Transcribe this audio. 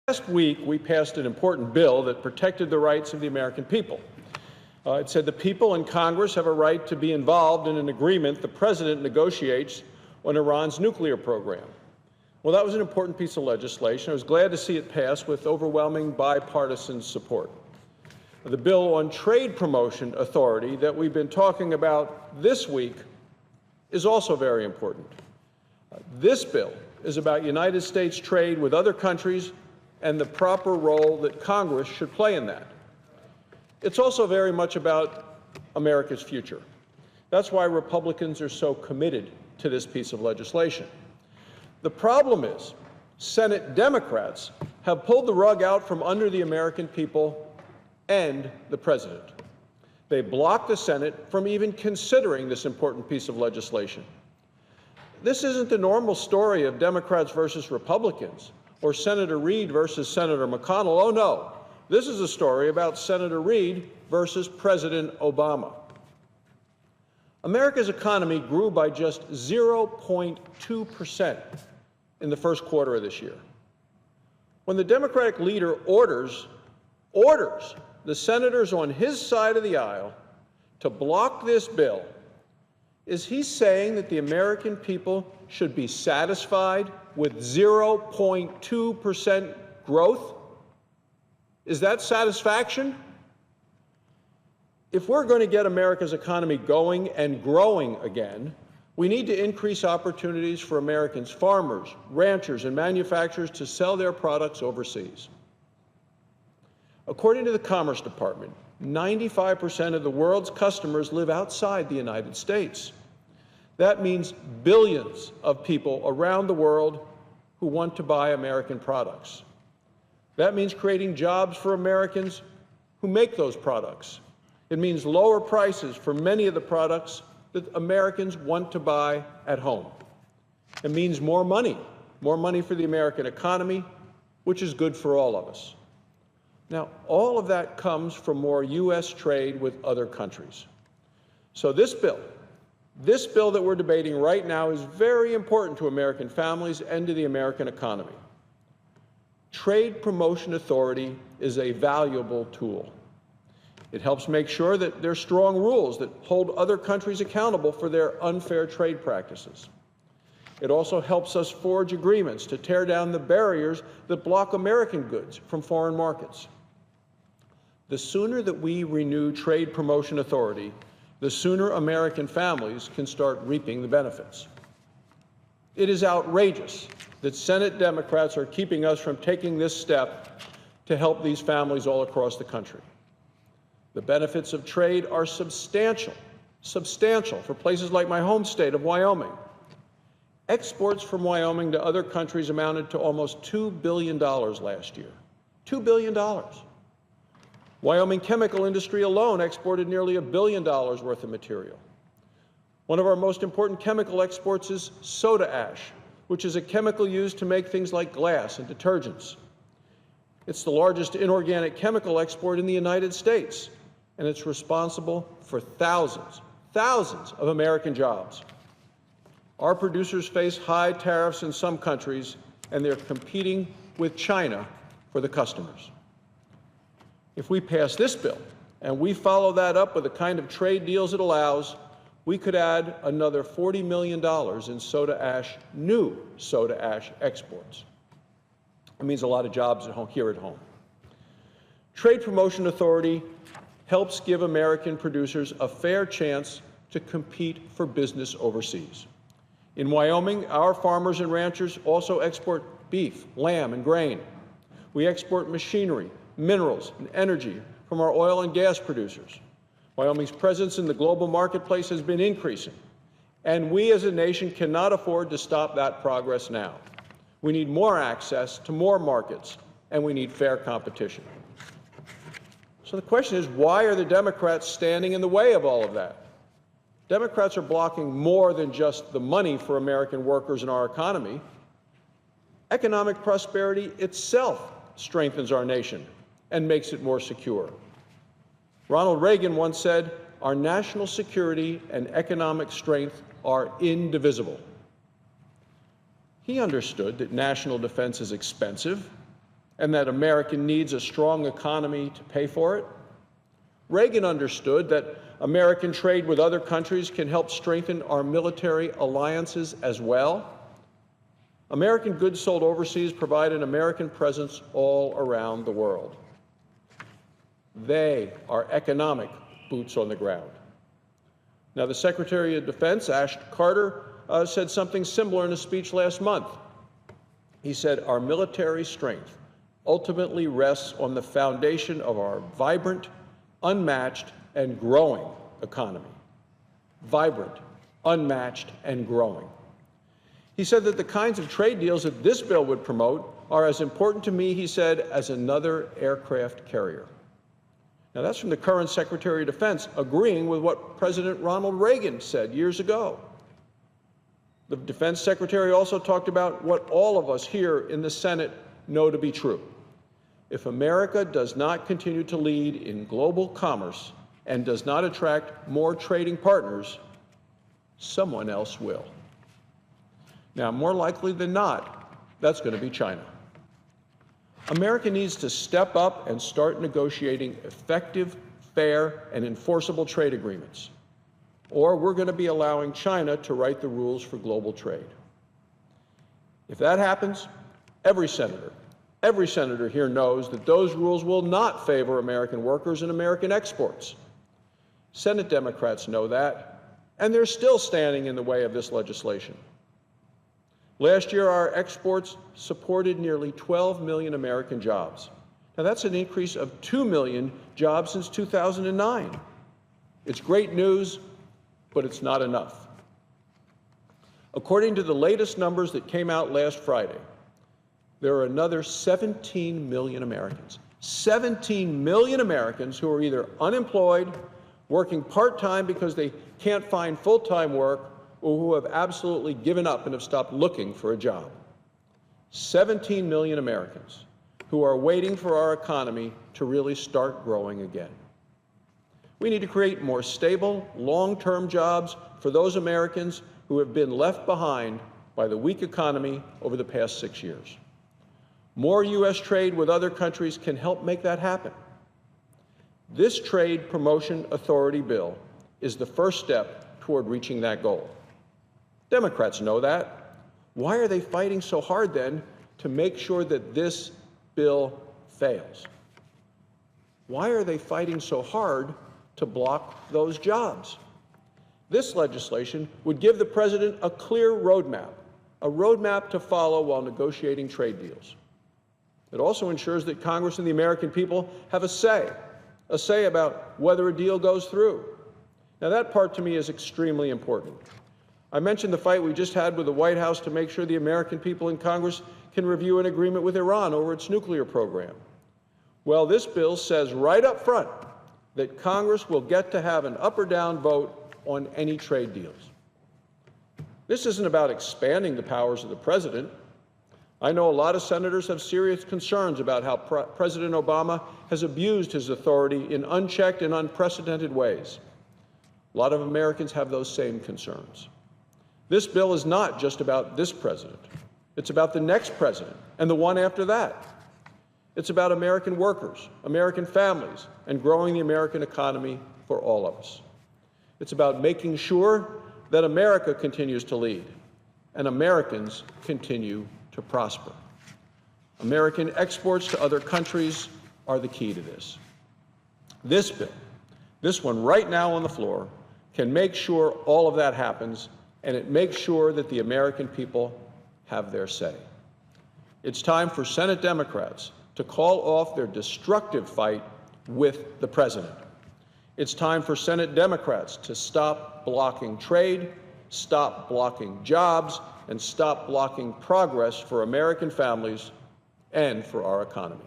Last week, we passed an important bill that protected the rights of the American people. It said the people in Congress have a right to be involved in an agreement the president negotiates on Iran's nuclear program. Well, that was an important piece of legislation. I was glad to see it pass with overwhelming bipartisan support. The bill on trade promotion authority that we've been talking about this week is also very important. This bill is about United States trade with other countries and the proper role that Congress should play in that. It's also very much about America's future. That's why Republicans are so committed to this piece of legislation. The problem is, Senate Democrats have pulled the rug out from under the American people and the president. They blocked the Senate from even considering this important piece of legislation. This isn't the normal story of Democrats versus Republicans, or Senator Reid versus Senator McConnell. Oh, no. This is a story about Senator Reid versus President Obama. America's economy grew by just 0.2% in the first quarter of this year. When the Democratic leader orders the senators on his side of the aisle to block this bill, is he saying that the American people should be satisfied with 0.2% growth? Is that satisfaction? If we're going to get America's economy going and growing again, we need to increase opportunities for Americans, farmers, ranchers, and manufacturers to sell their products overseas. According to the Commerce Department, 95% of the world's customers live outside the United States. That means billions of people around the world who want to buy American products. That means creating jobs for Americans who make those products. It means lower prices for many of the products that Americans want to buy at home. It means more money for the American economy, which is good for all of us. Now, all of that comes from more U.S. trade with other countries. So this bill that we're debating right now is very important to American families and to the American economy. Trade Promotion Authority is a valuable tool. It helps make sure that there are strong rules that hold other countries accountable for their unfair trade practices. It also helps us forge agreements to tear down the barriers that block American goods from foreign markets. The sooner that we renew Trade Promotion Authority, the sooner American families can start reaping the benefits. It is outrageous that Senate Democrats are keeping us from taking this step to help these families all across the country. The benefits of trade are substantial for places like my home state of Wyoming. Exports from Wyoming to other countries amounted to almost $2 billion last year. $2 billion. Wyoming chemical industry alone exported nearly $1 billion worth of material. One of our most important chemical exports is soda ash, which is a chemical used to make things like glass and detergents. It's the largest inorganic chemical export in the United States, and it's responsible for thousands of American jobs. Our producers face high tariffs in some countries, and they're competing with China for the customers. If we pass this bill and we follow that up with the kind of trade deals it allows, we could add another $40 million in new soda ash exports. It means a lot of jobs here at home. Trade Promotion Authority helps give American producers a fair chance to compete for business overseas. In Wyoming, our farmers and ranchers also export beef, lamb, and grain. We export machinery, minerals, and energy from our oil and gas producers. Wyoming's presence in the global marketplace has been increasing, and we as a nation cannot afford to stop that progress now. We need more access to more markets, and we need fair competition. So the question is, why are the Democrats standing in the way of all of that? Democrats are blocking more than just the money for American workers and our economy. Economic prosperity itself strengthens our nation and makes it more secure. Ronald Reagan once said, "Our national security and economic strength are indivisible." He understood that national defense is expensive, and that America needs a strong economy to pay for it. Reagan understood that American trade with other countries can help strengthen our military alliances as well. American goods sold overseas provide an American presence all around the world. They are economic boots on the ground. Now, the Secretary of Defense, Ashton Carter, said something similar in a speech last month. He said, "Our military strength ultimately rests on the foundation of our vibrant, unmatched, and growing economy." Vibrant, unmatched, and growing. He said that the kinds of trade deals that this bill would promote are as important to me, he said, as another aircraft carrier. Now, that's from the current Secretary of Defense, agreeing with what President Ronald Reagan said years ago. The Defense Secretary also talked about what all of us here in the Senate know to be true. If America does not continue to lead in global commerce and does not attract more trading partners, someone else will. Now, more likely than not, that's going to be China. America needs to step up and start negotiating effective, fair, and enforceable trade agreements, or we're going to be allowing China to write the rules for global trade. If that happens, every senator here knows that those rules will not favor American workers and American exports. Senate Democrats know that, and they're still standing in the way of this legislation. Last year, our exports supported nearly 12 million American jobs. Now, that's an increase of 2 million jobs since 2009. It's great news, but it's not enough. According to the latest numbers that came out last Friday, there are another 17 million Americans, 17 million Americans who are either unemployed, working part-time because they can't find full-time work, or who have absolutely given up and have stopped looking for a job. 17 million Americans who are waiting for our economy to really start growing again. We need to create more stable, long-term jobs for those Americans who have been left behind by the weak economy over the past 6 years. More U.S. trade with other countries can help make that happen. This Trade Promotion Authority bill is the first step toward reaching that goal. Democrats know that. Why are they fighting so hard, then, to make sure that this bill fails? Why are they fighting so hard to block those jobs? This legislation would give the president a clear roadmap to follow while negotiating trade deals. It also ensures that Congress and the American people have a say about whether a deal goes through. Now, that part to me is extremely important. I mentioned the fight we just had with the White House to make sure the American people in Congress can review an agreement with Iran over its nuclear program. Well, this bill says right up front that Congress will get to have an up or down vote on any trade deals. This isn't about expanding the powers of the president. I know a lot of senators have serious concerns about how President Obama has abused his authority in unchecked and unprecedented ways. A lot of Americans have those same concerns. This bill is not just about this president. It's about the next president and the one after that. It's about American workers, American families, and growing the American economy for all of us. It's about making sure that America continues to lead and Americans continue to prosper. American exports to other countries are the key to this. This bill, this one right now on the floor, can make sure all of that happens, and it makes sure that the American people have their say. It's time for Senate Democrats to call off their destructive fight with the president. It's time for Senate Democrats to stop blocking trade, stop blocking jobs, and stop blocking progress for American families and for our economy.